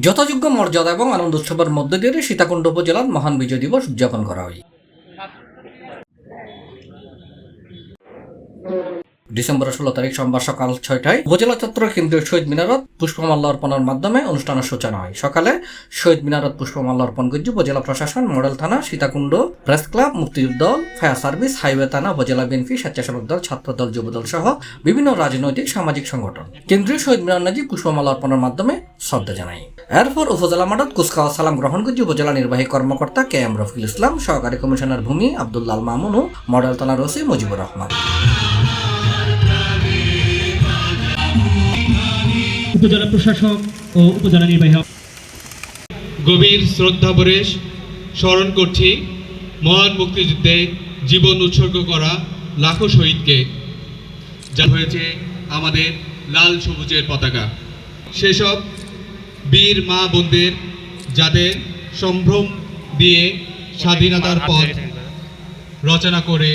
যথাযোগ্য মর্যাদা এবং আনন্দ উৎসবের মধ্য দিয়ে সীতাকুণ্ড উপজেলার মহান বিজয় দিবস উদযাপন করা হয়। ডিসেম্বর 16 তারিখ সোমবার সকাল 6টায় উপজেলা চত্বর কেন্দ্রীয় শহীদ মিনারত পুষ্পমাল্য অর্পণের মাধ্যমে অনুষ্ঠানের সূচনা হয়। সকালে শহীদ মিনারত পুষ্পমাল্য অর্পণ করছে উপজেলা প্রশাসন, মডেল থানা, সীতাকুণ্ড প্রেস ক্লাব, মুক্তিযুদ্ধ দল, ফায়ার সার্ভিস, হাইওয়ে থানা, উপজেলা বিএনপি, স্বেচ্ছাসেবক দল, ছাত্র দল, যুব দল সহ বিভিন্ন রাজনৈতিক সামাজিক সংগঠন কেন্দ্রীয় শহীদ মিনার নাজি পুষ্পমাল্য অর্পণের মাধ্যমে শ্রদ্ধা জানায়। এরপর উপজেলা মাঠত কুচকাওয়া সালাম গ্রহণ করছে উপজেলা নির্বাহী কর্মকর্তা কে এম রফিকুল ইসলাম, সহকারী কমিশনার ভূমি আব্দুল্লাল মামুন ও মডেল থানার ওসি মুজিবুর রহমান। উপজেলা প্রশাসক ও উপজেলা নির্বাহী গভীর শ্রদ্ধাভরে স্মরণ করছি মহান মুক্তিযুদ্ধে জীবন উৎসর্গ করা লাখো শহীদকে, যা হয়েছে আমাদের লাল সবুজের পতাকা। সেসব বীর মা বোনদের যাদের সম্ভ্রম দিয়ে স্বাধীনতার পথ রচনা করে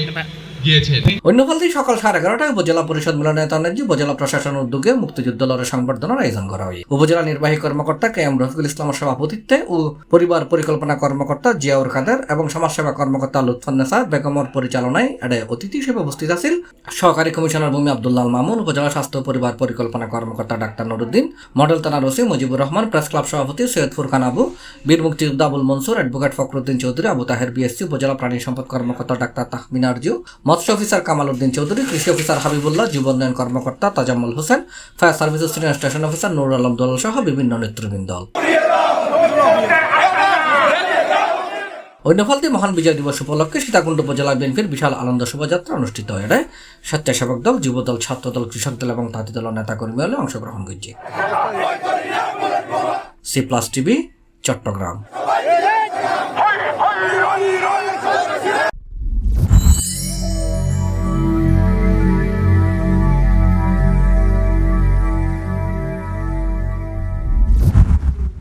গিয়েছেন। অন্যফালতে সকাল 11:30টায় উপজেলা পরিষদ মিলনায়তনে উপজেলা প্রশাসন উদ্যোগে মুক্তিযুদ্ধ লড়াই সংবর্ধনার আয়োজন করা হয়। উপজেলা নির্বাহী কর্মকর্তা কে এম রফিকুল ইসলামের সভাপতিত্বে ও পরিবার পরিকল্পনা কর্মকর্তা জিয়াউর কাদের এবং সমাজসেবা কর্মকর্তা লুৎফুন্নেসা বেগমের পরিচালনায় এডে অতিথি হিসেবে উপস্থিত আছেন সহকারী কমিশনার ভূমি আব্দুল্লাল মামুন, উপজেলা স্বাস্থ্য পরিবার পরিকল্পনা কর্মকর্তা ডাক্তার নুরুদ্দিন, মডেল থানার OC Mujibur Rahman, press club সভাপতি সৈয়দ ফুরকান আবু, বীর মুক্তিযোদ্ধা আবুল মনসুর, অ্যাডভোকেট ফখরুদ্দিন চৌধুরী, আবু তাহের বিএসসি, উপজেলা প্রাণী সম্পদ কর্মকর্তা ডাক্তার তাহমিনা আরজু, মৎস্য অফিসার কামাল উদ্দিন চৌধুরী, কৃষি অফিসার হাবিবুল্লাহ, যুব উন্নয়ন কর্মকর্তা Tajammul Hossain, fire service senior station officer Nur Alam দল সহ বিভিন্ন নেতৃবৃন্দ। অন্যফালতে মহান বিজয় দিবস উপলক্ষে সীতাকুণ্ড উপজেলা বিএনপির বিশাল আনন্দ শোভাযাত্রা অনুষ্ঠিত হয়। স্বেচ্ছাসেবক দল, যুব দল, ছাত্র দল, কৃষক দল এবং তাঁতি দলের নেতাকর্মী হলে অংশগ্রহণ করছে। C+ TV, Chittagong.